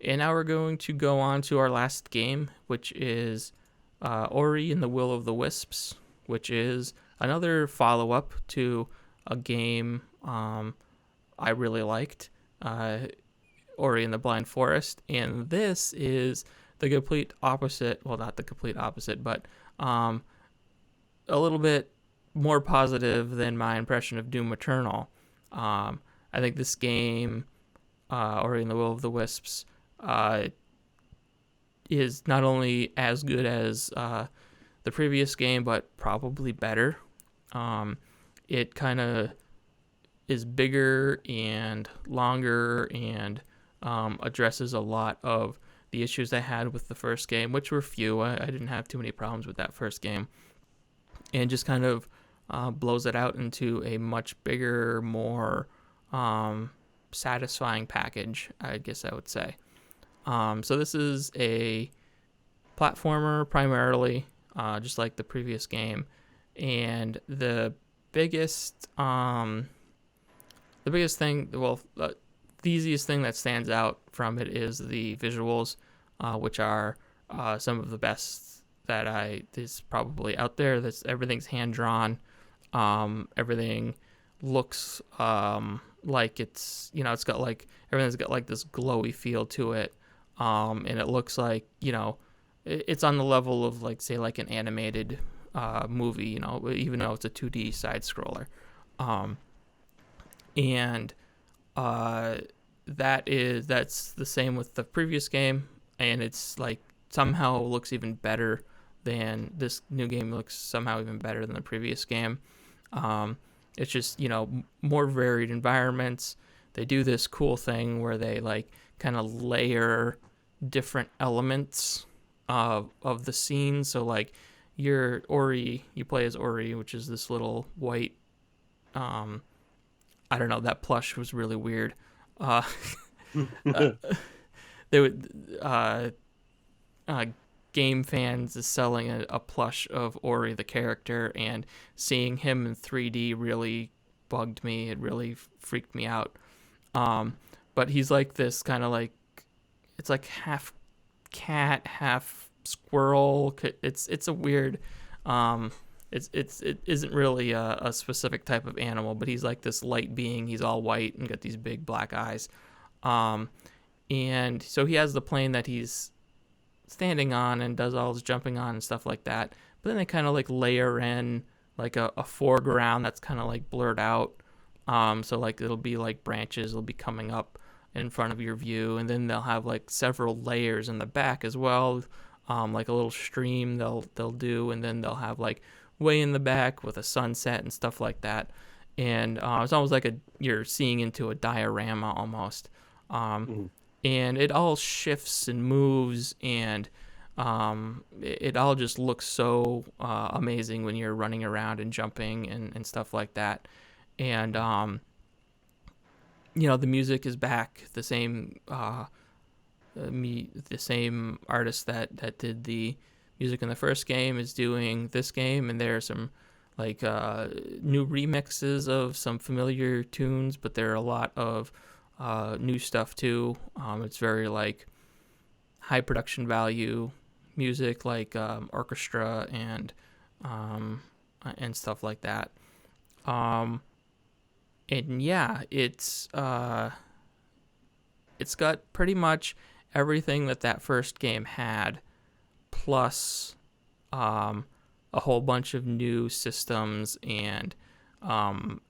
And now we're going to go on to our last game, which is Ori and the Will of the Wisps, which is another follow-up to a game I really liked, Ori and the Blind Forest. And this is the complete opposite, well, not the complete opposite, but a little bit more positive than my impression of Doom Eternal. I think this game, Ori and the Will of the Wisps, is not only as good as the previous game, but probably better. It kind of is bigger and longer and addresses a lot of the issues I had with the first game, which were few. I didn't have too many problems with that first game. And just kind of blows it out into a much bigger, more satisfying package, I guess I would say. So this is a platformer primarily, just like the previous game. And the biggest thing, the easiest thing that stands out from it is the visuals, which are some of the best that is probably out there. Everything's hand drawn. Everything looks like it's got like everything's got like this glowy feel to it, and it looks like it's on the level of like say like an animated movie, even though it's a 2D side scroller, and that's the same with the previous game, and it's like somehow looks even better than this new game. Looks somehow even better than the previous game. It's just more varied environments. They do this cool thing where they like kind of layer different elements of the scene. So like you play as Ori, which is this little white, I don't know, that plush was really weird. They would game fans is selling a plush of Ori the character, and seeing him in 3D really bugged me. It really freaked me out. But he's like this kind of like, it's like half cat, half squirrel. It's a weird, it isn't really a specific type of animal, but he's like this light being. He's all white and got these big black eyes. And so he has the plane that he's standing on and does all his jumping on and stuff like that. But then they kind of like layer in like a foreground that's kind of like blurred out. So like it'll be like branches will be coming up in front of your view, and then they'll have like several layers in the back as well, like a little stream they'll do, and then they'll have like way in the back with a sunset and stuff like that. And it's almost like you're seeing into a diorama almost. And it all shifts and moves, and it all just looks so amazing when you're running around and jumping and stuff like that. And the music is back. The same the same artist that did the music in the first game is doing this game, and there are some like new remixes of some familiar tunes, but there are a lot of new stuff too. It's very like high production value music, like orchestra and stuff like that. And yeah, it's got pretty much everything that first game had, plus a whole bunch of new systems, and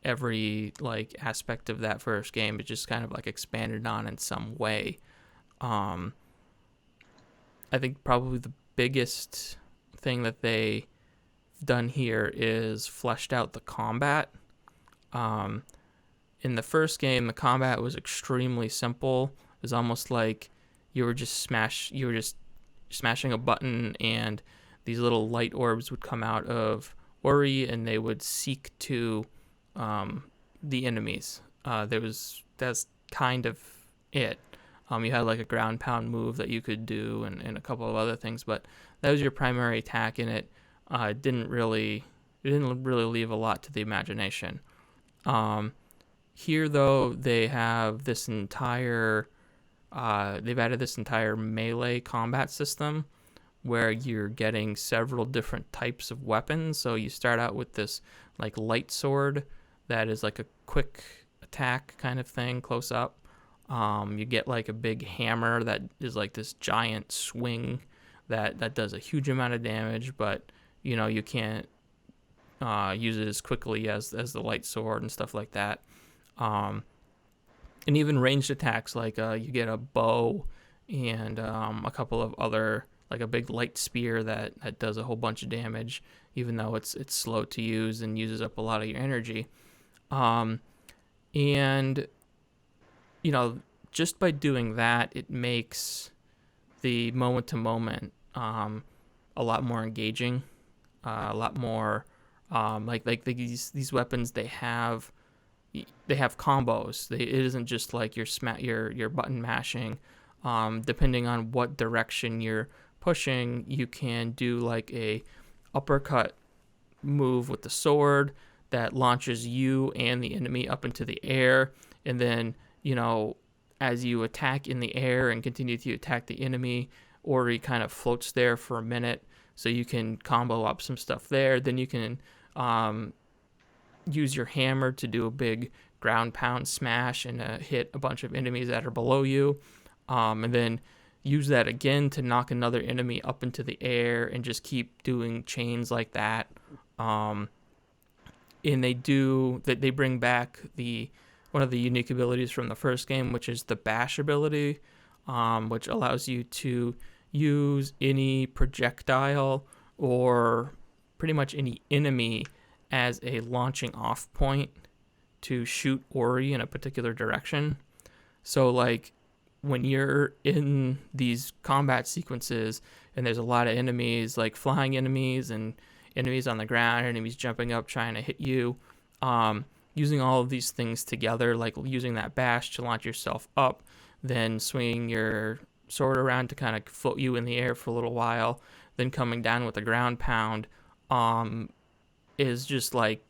every like aspect of that first game is just kind of like expanded on in some way. I think probably the biggest thing that they've done here is fleshed out the combat. In the first game, the combat was extremely simple. It was almost like you were just smashing a button, and these little light orbs would come out of Ori, and they would seek to the enemies. That's kind of it. You had like a ground pound move that you could do, and a couple of other things, but that was your primary attack in it. It didn't really leave a lot to the imagination. Here though, they have this entire they've added this entire melee combat system where you're getting several different types of weapons. So you start out with this like light sword that is like a quick attack kind of thing, close up. You get like a big hammer that is like this giant swing that does a huge amount of damage, but you can't use it as quickly as the light sword and stuff like that. And even ranged attacks, like you get a bow and a couple of other, like a big light spear that does a whole bunch of damage, even though it's slow to use and uses up a lot of your energy. And just by doing that, it makes the moment to moment a lot more engaging, a lot more like these weapons. They have combos. It isn't just like your button mashing. Depending on what direction you're pushing, you can do like a uppercut move with the sword that launches you and the enemy up into the air, and then as you attack in the air and continue to attack the enemy, Ori kind of floats there for a minute, so you can combo up some stuff there. Then you can use your hammer to do a big ground pound smash and hit a bunch of enemies that are below you, and then use that again to knock another enemy up into the air, and just keep doing chains like that. And they bring back one of the unique abilities from the first game, which is the bash ability, which allows you to use any projectile or pretty much any enemy as a launching off point to shoot Ori in a particular direction. So like when you're in these combat sequences and there's a lot of enemies, like flying enemies and enemies on the ground, enemies jumping up trying to hit you, using all of these things together, like using that bash to launch yourself up, then swinging your sword around to kind of float you in the air for a little while, then coming down with a ground pound, is just like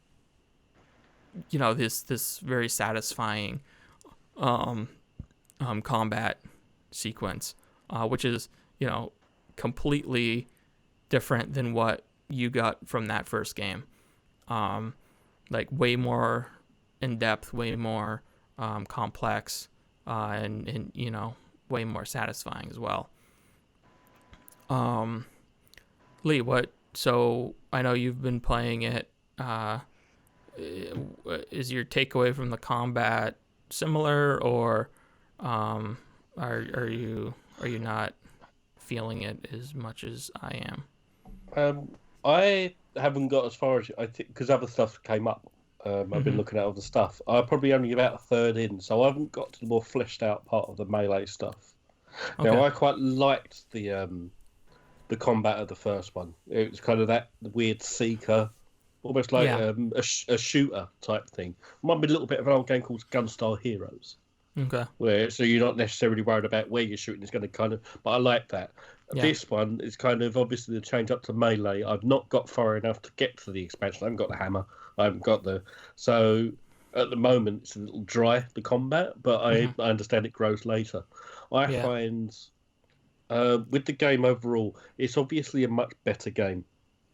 this very satisfying combat sequence, which is completely different than what you got from that first game. Like way more in depth, way more complex, and way more satisfying as well. Lee, so I know you've been playing it. Is your takeaway from the combat similar, or are you not feeling it as much as I am? I haven't got as far as I think, because other stuff came up. I've been looking at other stuff. I'm probably only about a third in, so I haven't got to the more fleshed out part of the melee stuff. Okay. Now, I quite liked the combat of the first one. It was kind of that weird seeker, almost like a shooter type thing. Might be a little bit of an old game called Gunstar Heroes. Okay. So you're not necessarily worried about where you're shooting. It's going to kind of, but I like that. Yeah. This one is kind of obviously the change up to melee. I've not got far enough to get to the expansion. I haven't got the hammer. I haven't got so at the moment it's a little dry, the combat, but I understand it grows later. I find with the game overall, it's obviously a much better game,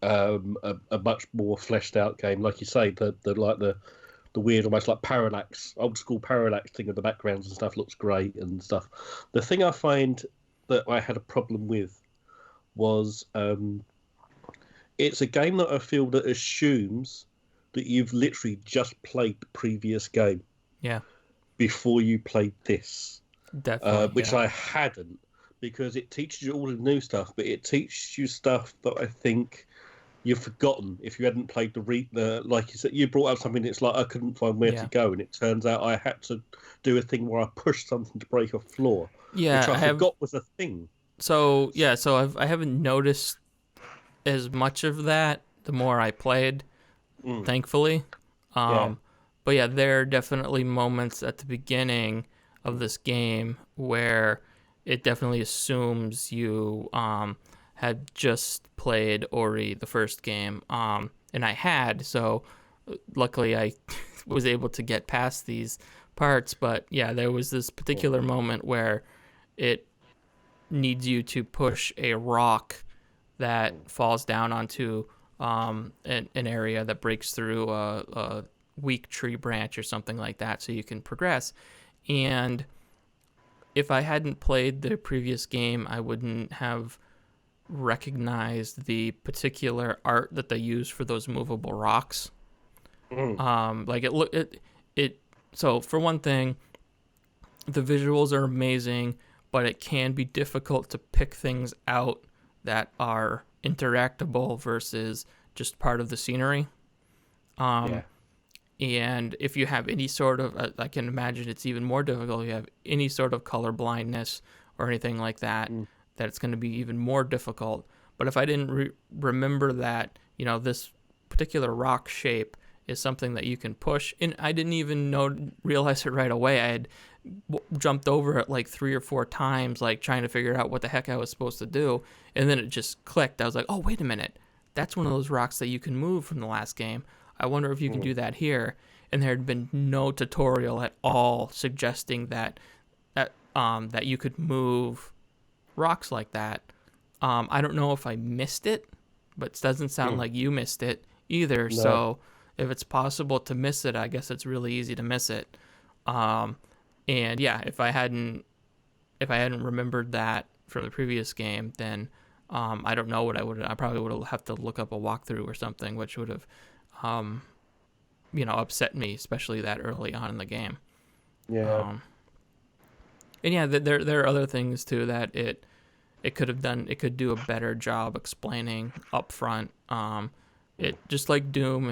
a much more fleshed out game. Like you say, the weird, almost like parallax, old school parallax thing in the backgrounds and stuff looks great and stuff. The thing I find that I had a problem with was it's a game that I feel that assumes that you've literally just played the previous game. Yeah. Before you played this. Definitely. Which I hadn't, because it teaches you all the new stuff, but it teaches you stuff that I think you've forgotten if you hadn't played the like you said, you brought up something that's like I couldn't find where to go, and it turns out I had to do a thing where I pushed something to break a floor. Yeah, which I forgot was a thing. So I haven't noticed as much of that the more I played, thankfully. But yeah, there are definitely moments at the beginning of this game where it definitely assumes you had just played Ori the first game, and I had, so luckily I was able to get past these parts. But yeah, there was this particular moment where it needs you to push a rock that falls down onto an area that breaks through a weak tree branch or something like that, so you can progress. And if I hadn't played the previous game, I wouldn't have recognized the particular art that they use for those movable rocks. Like it. So for one thing, the visuals are amazing, but it can be difficult to pick things out that are interactable versus just part of the scenery. And if you have any sort of, I can imagine it's even more difficult if you have any sort of color blindness or anything like that, that it's going to be even more difficult. But if I didn't remember that, this particular rock shape is something that you can push, and I didn't even realize it right away. I had jumped over it like 3 or 4 times, like trying to figure out what the heck I was supposed to do, and then it just clicked. I was like, oh, wait a minute. That's one of those rocks that you can move from the last game. I wonder if you can do that here. And there had been no tutorial at all suggesting that you could move rocks like that. I don't know if I missed it, but it doesn't sound like you missed it either. No. So if it's possible to miss it, I guess it's really easy to miss it. And yeah, if I hadn't remembered that from the previous game, then I don't know what I probably would have to look up a walkthrough or something, which would have upset me, especially that early on in the game. Yeah. And yeah, there are other things too that it could have done. It could do a better job explaining up front. It just like Doom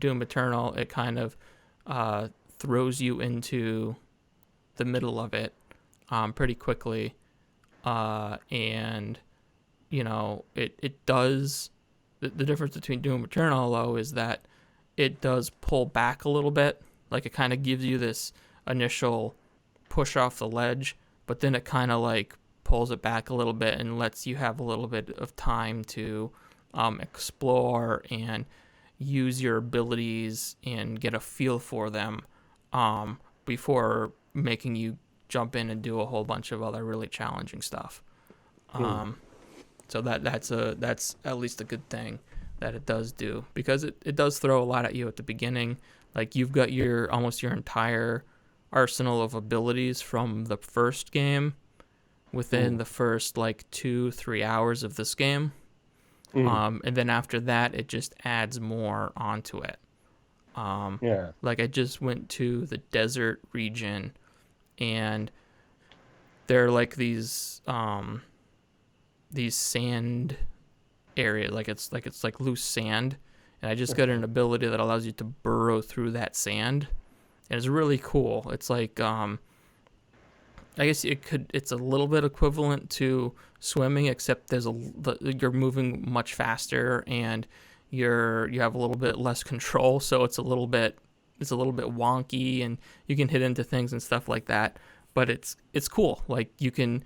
Eternal, it kind of throws you into the middle of it pretty quickly, and it does. The difference between Doom Eternal, though, is that it does pull back a little bit. Like, it kind of gives you this initial push off the ledge, but then it kind of, like, pulls it back a little bit and lets you have a little bit of time to explore and use your abilities and get a feel for them before making you jump in and do a whole bunch of other really challenging stuff. So that's at least a good thing that it does do, because it does throw a lot at you at the beginning. Like, you've got almost your entire arsenal of abilities from the first game within the first like 2-3 hours of this game. And then after that, it just adds more onto it. Like, I just went to the desert region, and there are like these sand areas, like it's like loose sand, and I just got an ability that allows you to burrow through that sand, and it's really cool. It's like I guess it's a little bit equivalent to swimming, except you're moving much faster and you have a little bit less control, so it's a little bit wonky, and you can hit into things and stuff like that. But it's cool. Like, you can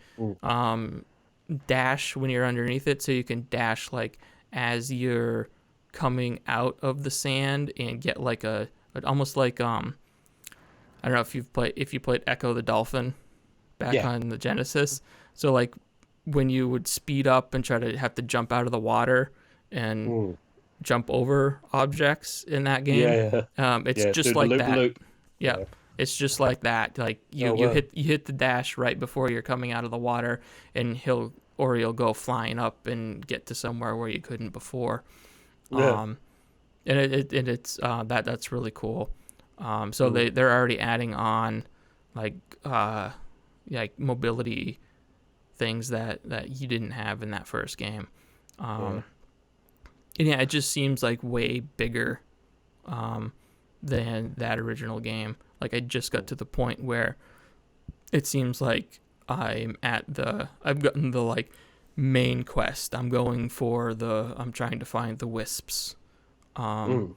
dash when you're underneath it, so you can dash like as you're coming out of the sand and get like almost like I don't know if you played Echo the Dolphin back on the Genesis. So like when you would speed up and try to have to jump out of the water and jump over objects in that game, it's just like that. Loop. Yeah. It's just like that. Like you hit the dash right before you're coming out of the water, and you'll go flying up and get to somewhere where you couldn't before. And it's that's really cool. So they're already adding on like mobility things that you didn't have in that first game. And yeah, it just seems like way bigger than that original game. Like, I just got to the point where it seems like I've gotten the like main quest. I'm trying to find the Wisps. And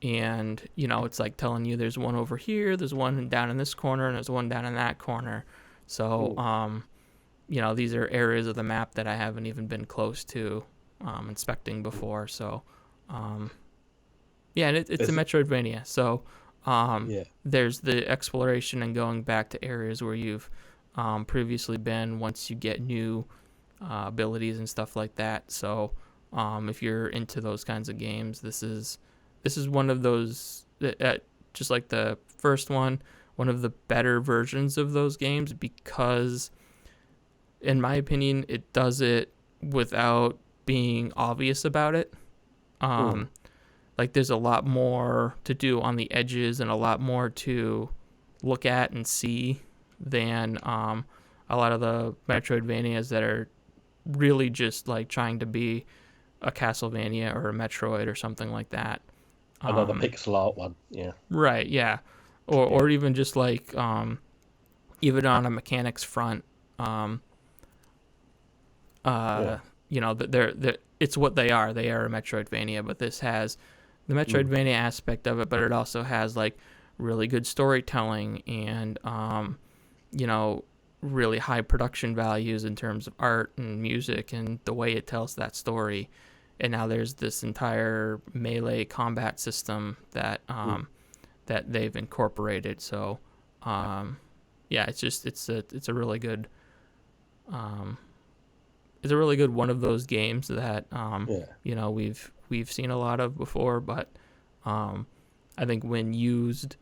it's like telling you there's one over here, there's one down in this corner, and there's one down in that corner. So these are areas of the map that I haven't even been close to inspecting before. So and it's a Metroidvania. So there's the exploration and going back to areas where you've previously been once you get new abilities and stuff like that. So if you're into those kinds of games, this is one of those, just like the first one of the better versions of those games, because in my opinion it does it without being obvious about it. Like there's a lot more to do on the edges and a lot more to look at and see than a lot of the Metroidvanias that are really just like trying to be a Castlevania or a Metroid or something like that. Another pixel art one, yeah. Right, yeah. Or even just like even on a mechanics front, you know, they're it's what they are. They are a Metroidvania, but this has the Metroidvania aspect of it, but it also has like really good storytelling and you know, really high production values in terms of art and music and the way it tells that story. And now there's this entire melee combat system that that they've incorporated. So yeah, it's a really good it's a really good one of those games that you know, we've seen a lot of before, but I think when used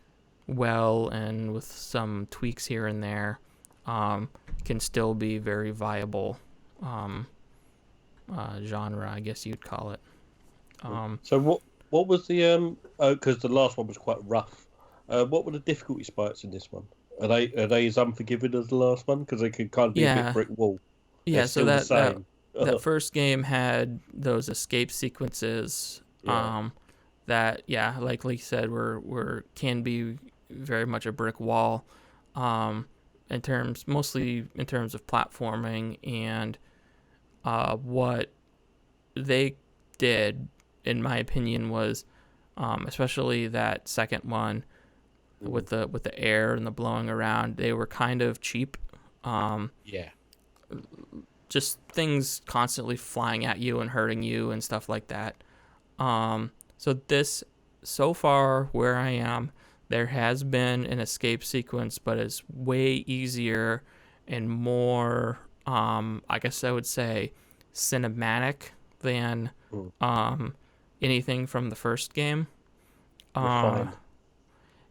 well and with some tweaks here and there, can still be very viable genre, I guess you'd call it. So what was the because the last one was quite rough. What were the difficulty spikes in this one? Are they as unforgiving as the last one, because they could kind of be a bit brick wall? Yeah, so that first game had those escape sequences that like Lee said were can be very much a brick wall, mostly in terms of platforming. And what they did, in my opinion, was especially that second one with the air and the blowing around, they were kind of cheap. Just things constantly flying at you and hurting you and stuff like that. So this, so far where I am, there has been an escape sequence, but it's way easier and more, I guess I would say, cinematic than anything from the first game.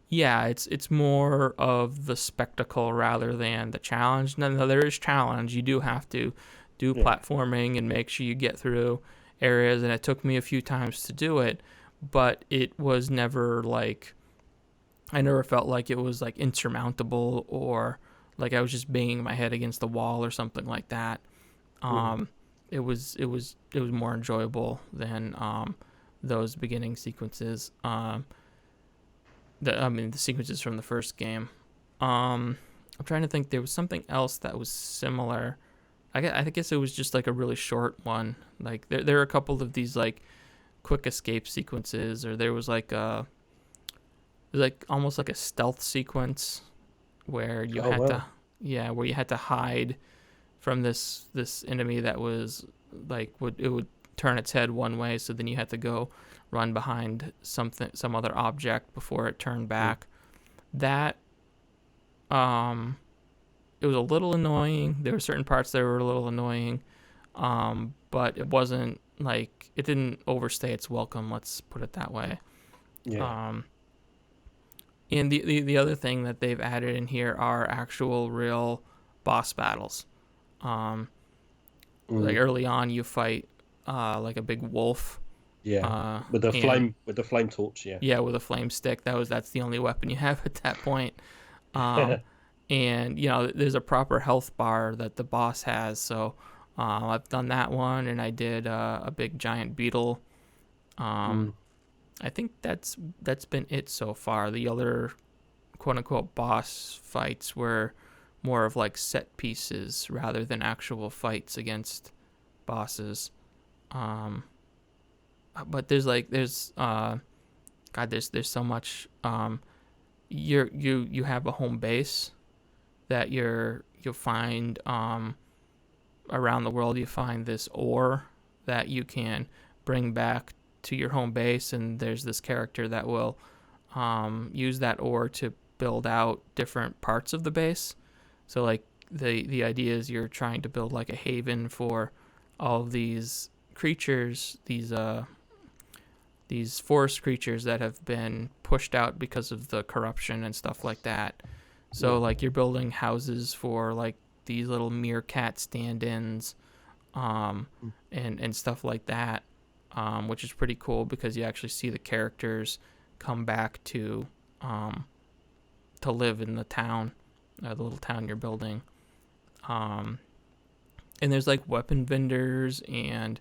Yeah, it's more of the spectacle rather than the challenge. No, there is challenge. You do have to do platforming and make sure you get through areas, and it took me a few times to do it, but it was never like, I never felt like it was like insurmountable or like I was just banging my head against the wall or something like that. It was more enjoyable than those beginning sequences. The sequences from the first game. I'm trying to think. There was something else that was similar. I guess it was just like a really short one. Like there are a couple of these like quick escape sequences, or there was like almost like a stealth sequence where you where you had to hide from this enemy that was like would turn its head one way, so then you had to go run behind some other object before it turned back. That it was a little annoying. There were certain parts that were a little annoying, but it wasn't like, it didn't overstay its welcome, let's put it that way. And the other thing that they've added in here are actual real boss battles. Like early on you fight like a big wolf. With the flame torch. Yeah, with a flame stick. That's the only weapon you have at that point. And you know, there's a proper health bar that the boss has. So I've done that one, and I did a big giant beetle. I think that's been it so far. The other quote unquote boss fights were more of like set pieces rather than actual fights against bosses. But there's so much. You have a home base that you'll find around the world. You find this ore that you can bring back to your home base, and there's this character that will use that ore to build out different parts of the base. So like the idea is you're trying to build like a haven for all of these creatures, these forest creatures that have been pushed out because of the corruption and stuff like that. So like you're building houses for like these little meerkat stand-ins, and stuff like that, which is pretty cool because you actually see the characters come back to live in the town, the little town you're building. And there's like weapon vendors and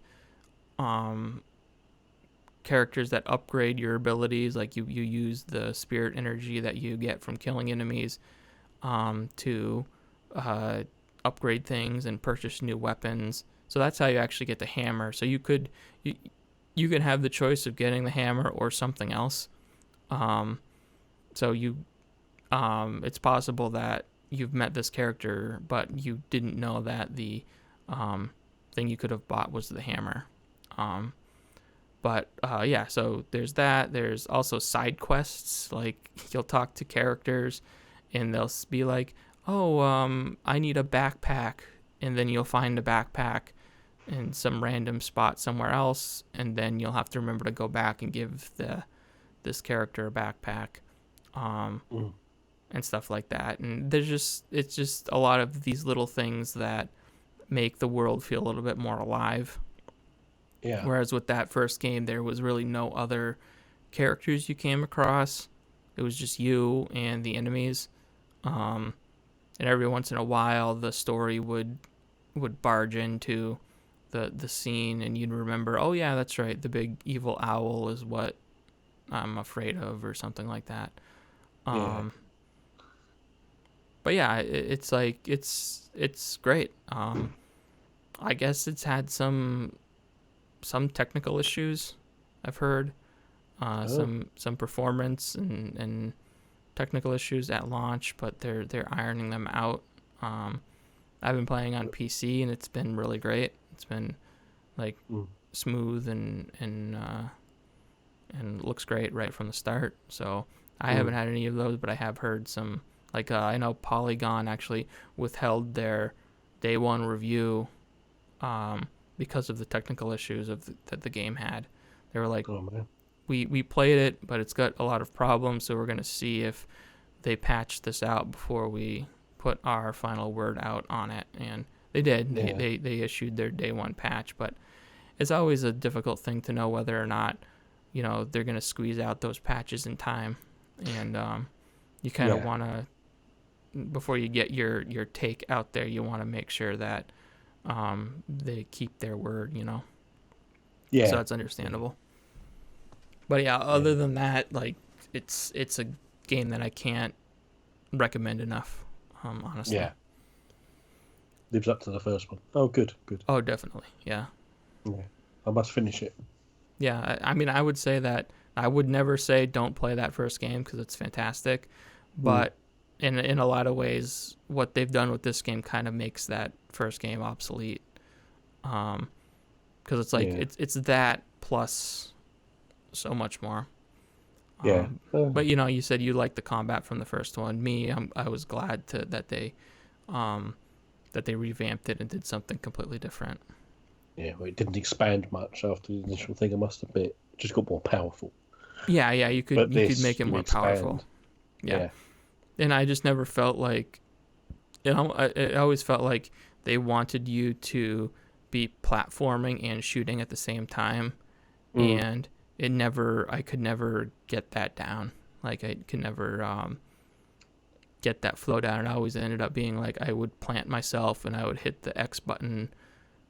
characters that upgrade your abilities. Like you use the spirit energy that you get from killing enemies to upgrade things and purchase new weapons. So that's how you actually get the hammer. So you could have the choice of getting the hammer or something else. So it's possible that you've met this character, but you didn't know that the thing you could have bought was the hammer. Yeah, so there's that. There's also side quests. Like you'll talk to characters and they'll be like, oh, I need a backpack. And then you'll find a backpack in some random spot somewhere else. And then you'll have to remember to go back and give this character a backpack. And stuff like that. And it's just a lot of these little things that make the world feel a little bit more alive. Yeah. Whereas with that first game, there was really no other characters you came across. It was just you and the enemies. And every once in a while, the story would barge into the scene, and you'd remember, oh yeah, that's right, the big evil owl is what I'm afraid of, or something like that. But yeah, it's like it's great. I guess it's had some technical issues, I've heard. Some performance and technical issues at launch, but they're ironing them out. I've been playing on PC and it's been really great. It's been like smooth and looks great right from the start. So I haven't had any of those, but I have heard some. Like I know Polygon actually withheld their day one review because of the technical issues that the game had. They were like, oh, man. We played it, but it's got a lot of problems, so we're going to see if they patch this out before we put our final word out on it. And they did. Yeah. They issued their day one patch, but it's always a difficult thing to know whether or not, they're going to squeeze out those patches in time. And you kind of want to, before you get your take out there, you want to make sure that they keep their word, Yeah. So that's understandable. But yeah, other than that, like it's a game that I can't recommend enough, honestly. Yeah. Lives up to the first one. Oh, good. Oh, definitely. Yeah. Yeah. I must finish it. Yeah, I mean, I would say that I would never say don't play that first game because it's fantastic, but in a lot of ways, what they've done with this game kind of makes that first game obsolete. Because it's like it's that plus so much more. Yeah. But you said you liked the combat from the first one. I was glad that they revamped it and did something completely different. Yeah, well, it didn't expand much after the initial thing, I must admit. It just got more powerful. Yeah, you could make it more powerful. Yeah. And I just never felt like, I always felt like they wanted you to be platforming and shooting at the same time, and I could never get that down. Like I could never get that flow down. And I always ended up being like I would plant myself and I would hit the X button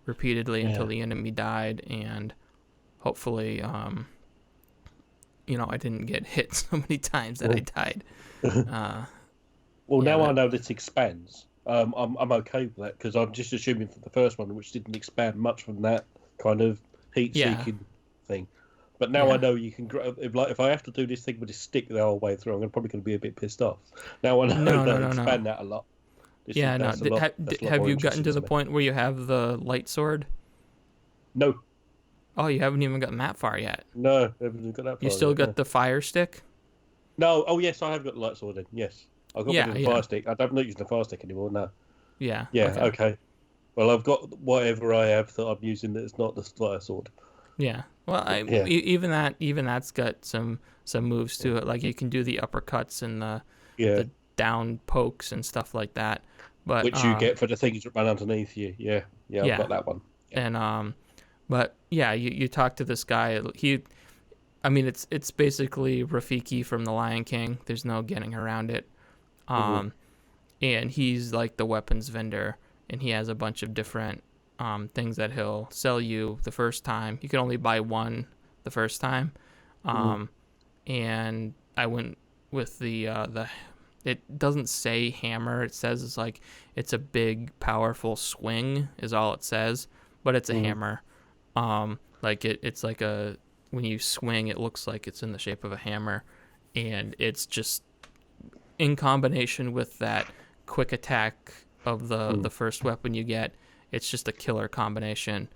repeatedly until the enemy died, and hopefully I didn't get hit so many times that I died. Now I know this expands. I'm okay with that because I'm just assuming for the first one, which didn't expand much from that kind of heat-seeking thing. But now I know you can. If I have to do this thing with a stick the whole way through, I'm probably going to be a bit pissed off. Now I know they'll expand that a lot. Have you gotten to the point where you have the light sword? No. Oh, you haven't even gotten that far yet. No, I haven't got that far. You still got the fire stick? No. Oh, yes, I have got the light sword then. Yes, I've got the fire stick. I don't use the fire stick anymore. No. Yeah. Yeah. Okay. Well, I've got whatever I have that I'm using that's not the fire sword. Yeah. Well, Yeah. even that's got some moves to it. Like you can do the uppercuts and the down pokes and stuff like that. But Which you get for the things that run underneath you. Yeah. Yeah. I've got that one. Yeah. And but yeah, you talk to this guy. I mean, it's basically Rafiki from The Lion King. There's no getting around it. And he's like the weapons vendor, and he has a bunch of different things that he'll sell you the first time. You can only buy one the first time. And I went with the it doesn't say hammer. It says it's a big, powerful swing is all it says, but it's a hammer. It's like when you swing, it looks like it's in the shape of a hammer, and it's just in combination with that quick attack of the first weapon you get. It's just a killer combination.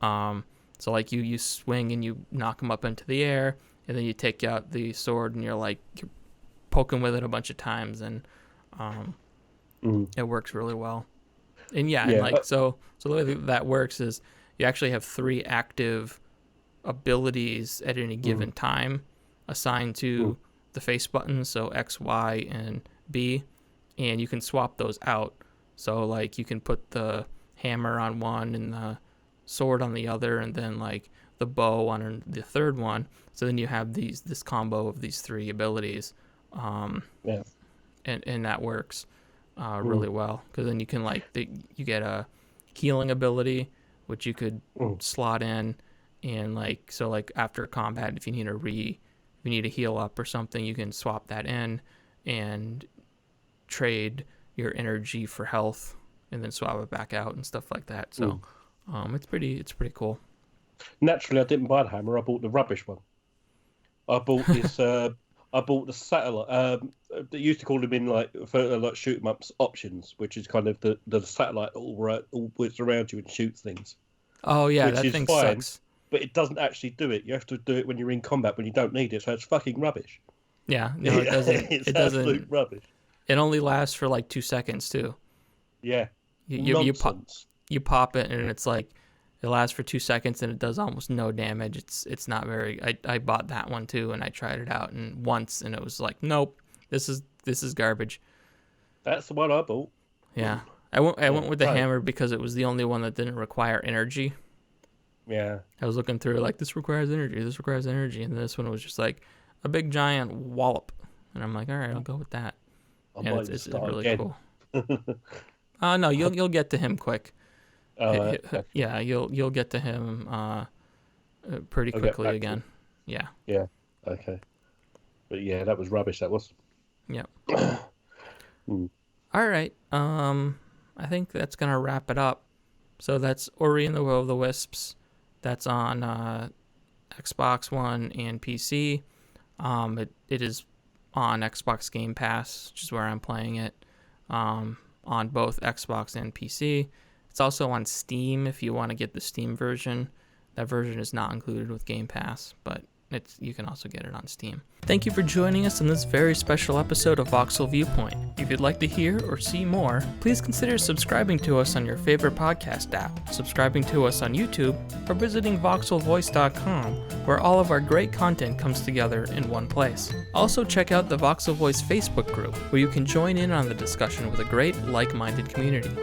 So like you swing and you knock them up into the air, and then you take out the sword and you're poking with it a bunch of times, and it works really well. And so the way that works is you actually have 3 active abilities at any given time assigned to the face buttons, so X, Y, and B, and you can swap those out. So like you can put the hammer on one and the sword on the other, and then like the bow on the third one. So then you have this combo of these 3 abilities, and that works really well, because then you can you get a healing ability which you could slot in, and after combat, if you need to heal up or something, you can swap that in and trade your energy for health, and then swap it back out and stuff like that. So it's pretty cool. Naturally, I didn't buy the hammer. I bought the rubbish one. I bought this. I bought the satellite. They used to call them in for shoot 'em ups options, which is kind of the satellite all puts around you and shoots things. Oh yeah, that thing sucks. But it doesn't actually do it. You have to do it when you're in combat when you don't need it. So it's fucking rubbish. Yeah, no, it doesn't. It's it doesn't. Absolute rubbish. It only lasts for 2 seconds too. Yeah. You pop it, and it's it lasts for 2 seconds, and it does almost no damage. It's not very. I bought that one too, and I tried it out once, and it was nope, this is garbage. That's the one I bought. Yeah, I went with the hammer because it was the only one that didn't require energy. Yeah. I was looking through this requires energy, and this one was just a big giant wallop, and I'm all right, I'll go with that. And it's really again. Cool. No, you'll get to him quick. Yeah, you'll get to him pretty quickly again. Yeah. Yeah. Okay. But yeah, that was rubbish. That was. Yeah. All right. I think that's gonna wrap it up. So that's Ori and the Will of the Wisps. That's on Xbox One and PC. It is on Xbox Game Pass, which is where I'm playing it. On both Xbox and PC. It's also on Steam if you want to get the Steam version. That version is not included with Game Pass, but you can also get it on Steam. Thank you for joining us in this very special episode of Voxel Viewpoint. If you'd like to hear or see more, please consider subscribing to us on your favorite podcast app, subscribing to us on YouTube, or visiting voxelvoice.com, where all of our great content comes together in one place. Also check out the Voxel Voice Facebook group, where you can join in on the discussion with a great, like-minded community.